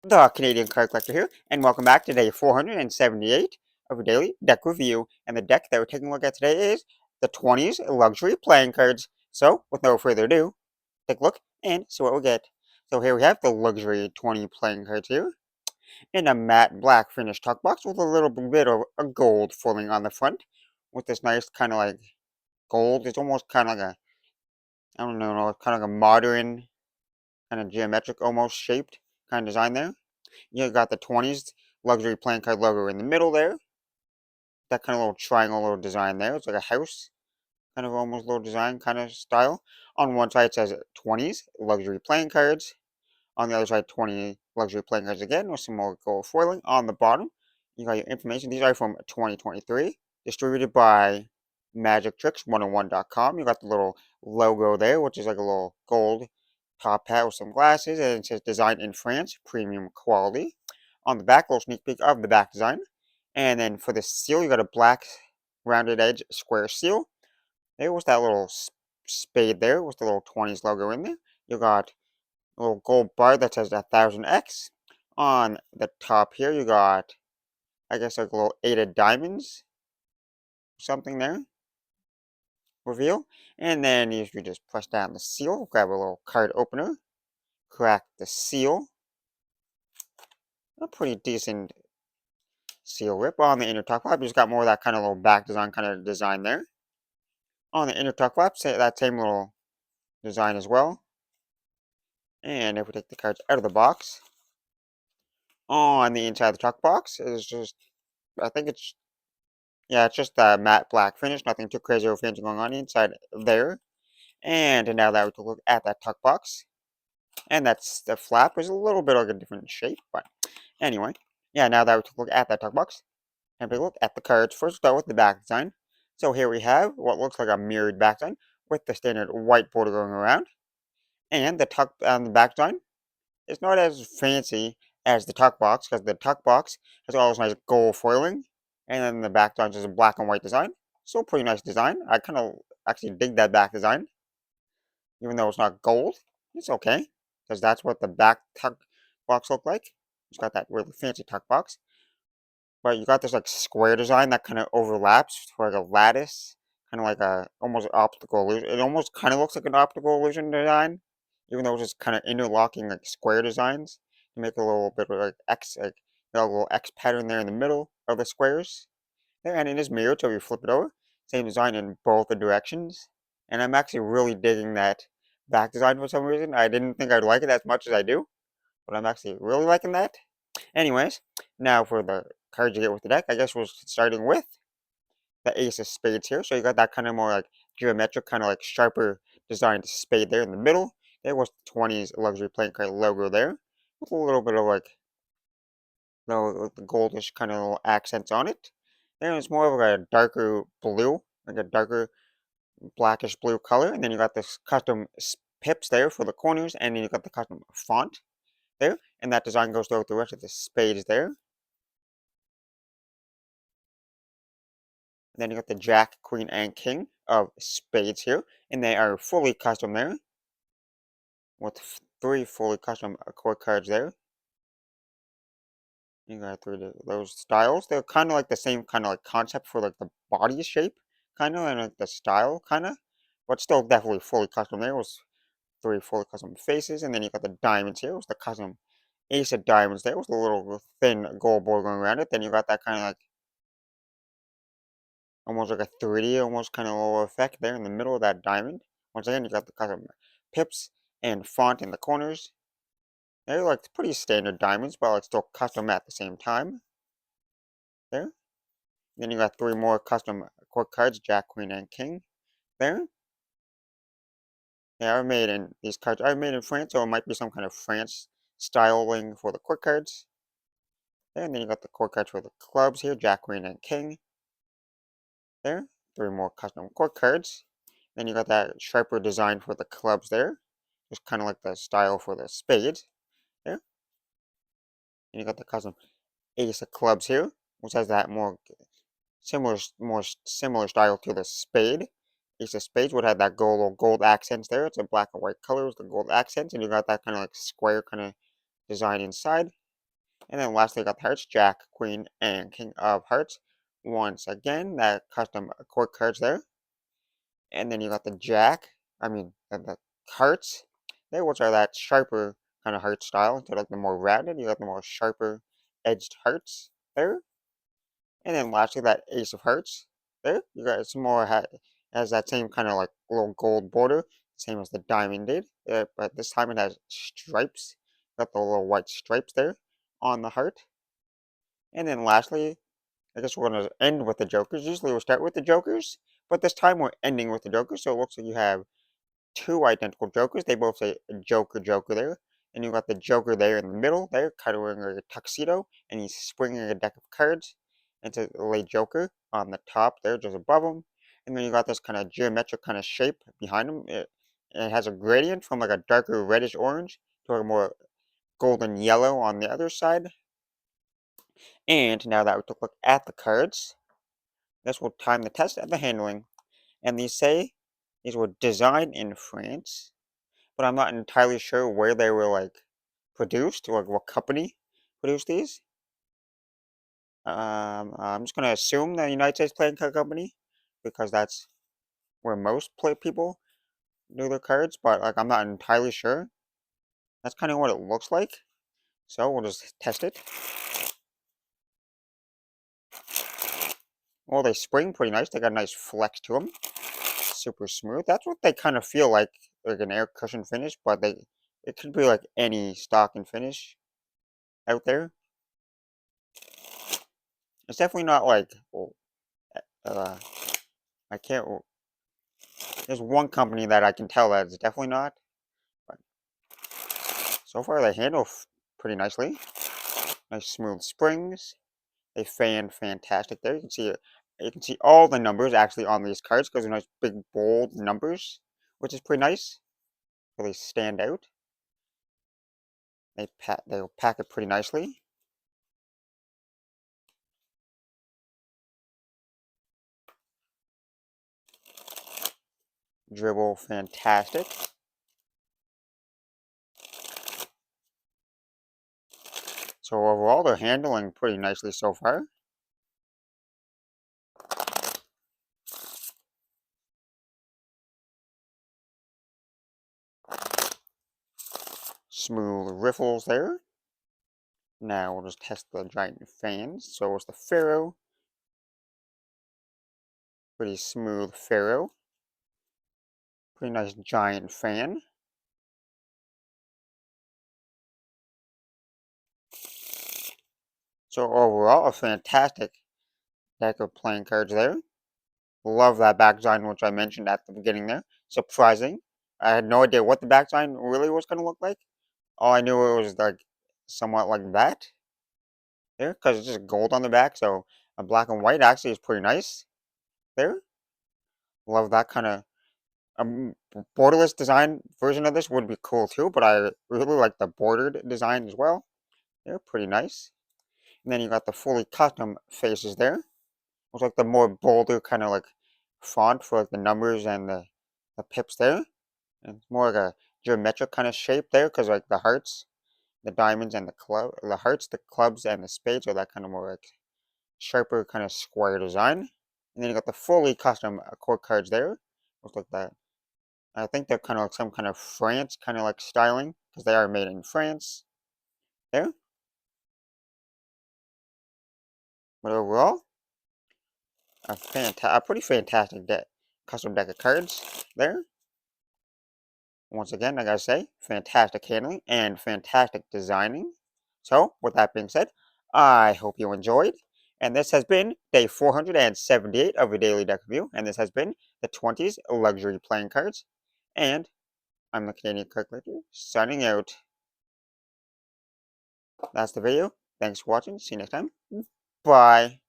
The Canadian Card Collector here, and welcome back to day 478 of a daily deck review. And the deck that we're taking a look at today is the 20's Luxury Playing Cards. So, with no further ado, take a look and see what we get. So here we have the Luxury 20 Playing Cards here, in a matte black finish tuck box with a little bit of a gold foiling on the front, with this nice kind of like gold. It's almost kind of like a, I don't know, kind of like a modern, kind of geometric almost shaped kind of design there. You got the 20's luxury playing card logo in the middle there. That kind of little triangle little design there. It's like a house kind of almost little design kind of style. On one side it says 20's luxury playing cards. On the other side 20 luxury playing cards again with some more gold foiling. On the bottom you got your information. These are from 2023. Distributed by magictricks101.com. You got the little logo there, which is like a little gold top hat with some glasses, and it says designed in France, premium quality. On the back, a little sneak peek of the back design. And then for the seal, you got a black rounded edge square seal. There was that little spade there with the little 20's logo in there. You got a little gold bar that says 1000X. On the top here, you got, I guess, like a little 8 of diamonds, something there, reveal. And then you just press down the seal, grab a little card opener, crack the seal. A pretty decent seal rip. On the inner tuck flap, you just got more of that kind of little back design kind of design there. On the inner tuck flap, that same little design as well. And if we take the cards out of the box, on the inside of the tuck box is just, I think it's, yeah, it's just a matte black finish. Nothing too crazy or fancy going on inside there. And now that we take a look at that tuck box, and that's the flap is a little bit like a different shape, but anyway, yeah. Now that we took a look at that tuck box, and we look at the cards. First, start with the back design. So here we have what looks like a mirrored back design with the standard white border going around, and the tuck on the back design is not as fancy as the tuck box because the tuck box has all this nice gold foiling, and then the back design is a black and white design. So pretty nice design. I kind of actually dig that back design, even though it's not gold. It's okay because that's what the back tuck box looked like. It's got that really fancy tuck box. But you got this like square design that kind of overlaps for like a lattice, kind of like a almost optical illusion. It almost kind of looks like an optical illusion design, even though it's just kind of interlocking like square designs to make a little bit of like X, like a little X pattern there in the middle of the squares. There, and it is mirrored, so if you flip it over, same design in both the directions. And I'm actually really digging that back design for some reason. I didn't think I'd like it as much as I do, but I'm actually really liking that. Anyways, now for the cards you get with the deck, I guess we're starting with the Ace of Spades here. So you got that kind of more like geometric, kind of like sharper designed spade there in the middle. There was the 20's luxury playing card logo there, with a little bit of like the goldish kind of little accents on it. Then it's more of like a darker blue, like a darker blackish blue color. And then you got this custom pips there for the corners, and then you got the custom font there. And that design goes throughout the rest of the spades there. And then you got the Jack, Queen, and King of Spades here. And they are fully custom there. With 3 fully custom core cards there. You got 3 of those styles. They're kind of like the same kind of like concept for like the body shape, kind of, and like the style, kind of. But still definitely fully custom there. Was 3 fully custom faces. And then you got the diamonds here. Was the custom Ace of Diamonds there. Was a little thin gold border going around it. Then you got that kind of like almost like a 3D, almost kind of little effect there in the middle of that diamond. Once again, you got the custom pips and font in the corners. They're like pretty standard diamonds, but like still custom at the same time. There. Then you got 3 more custom court cards, Jack, Queen, and King. There. They are made in, these cards are made in France, so it might be some kind of France styling for the court cards. There. And then you got the court cards for the clubs here, Jack, Queen, and King. There. 3 more custom court cards. Then you got that sharper design for the clubs there. Just kind of like the style for the spades. There. And you got the custom Ace of Clubs here, which has that more similar style to the spade. Ace of Spades would have that gold accents there. It's a black and white color with the gold accents, and you got that kind of like square kind of design inside. And then lastly, you got the hearts, Jack, Queen, and King of Hearts. Once again, that custom court cards there. And then you got the Jack, the hearts there, which are that sharper kind of heart style. Instead of like the more rounded, you got the more sharper edged hearts there. And then lastly, that Ace of Hearts there. You got some more, has that same kind of like little gold border, same as the diamond did. But this time it has stripes. Got the little white stripes there on the heart. And then lastly, I guess we're going to end with the Jokers. Usually we'll start with the Jokers, but this time we're ending with the Jokers. So it looks like you have two identical Jokers. They both say Joker, Joker there. And you got the Joker there in the middle there, kind of wearing a tuxedo, and he's swinging a deck of cards. And it's a late Joker on the top there, just above him. And then you got this kind of geometric kind of shape behind him. It has a gradient from like a darker reddish orange to a more golden yellow on the other side. And now that we took a look at the cards, this will time the test at the handling. And these say these were designed in France, but I'm not entirely sure where they were like produced or like what company produced these. I'm just gonna assume the United States Playing Card Company because that's where most play people do their cards, but like I'm not entirely sure. That's kind of what it looks like. So we'll just test it. Well, they spring pretty nice. They got a nice flex to them. Super smooth. That's what they kind of feel like an air cushion finish, but it could be like any stock and finish out there. It's definitely not like uh, I can't. There's one company that I can tell that it's definitely not. But so far, they handle pretty nicely. Nice smooth springs. They fan fantastic there. You can see all the numbers actually on these cards because they're nice big bold numbers, which is pretty nice. Really stand out. They'll pack it pretty nicely. Dribble fantastic. So overall, they're handling pretty nicely so far. Smooth riffles there. Now we'll just test the giant fans. So it's the Pharaoh. Pretty smooth Pharaoh. Pretty nice giant fan. So overall, a fantastic deck of playing cards there. Love that back design, which I mentioned at the beginning there. Surprising. I had no idea what the back design really was going to look like. All I knew it was like somewhat like that there, because it's just gold on the back. So a black and white actually is pretty nice there. Love that kind of borderless design version of this would be cool too, but I really like the bordered design as well. They're pretty nice. And then you got the fully custom faces there. Looks like the more bolder kind of like font for like the numbers and the pips there. And it's more like a geometric kind of shape there because like the hearts, the diamonds and the hearts, the clubs and the spades are that kind of more like sharper kind of square design. And then you got the fully custom court cards there. Looks like that. I think they're kind of like some kind of France kind of like styling because they are made in France there. But overall, a pretty fantastic custom deck of cards there. Once again, like I say, fantastic handling and fantastic designing. So, with that being said, I hope you enjoyed. And this has been day 478 of a daily deck review. And this has been the 20s luxury playing cards. And I'm the Canadian Card Collector signing out. That's the video. Thanks for watching. See you next time. Bye.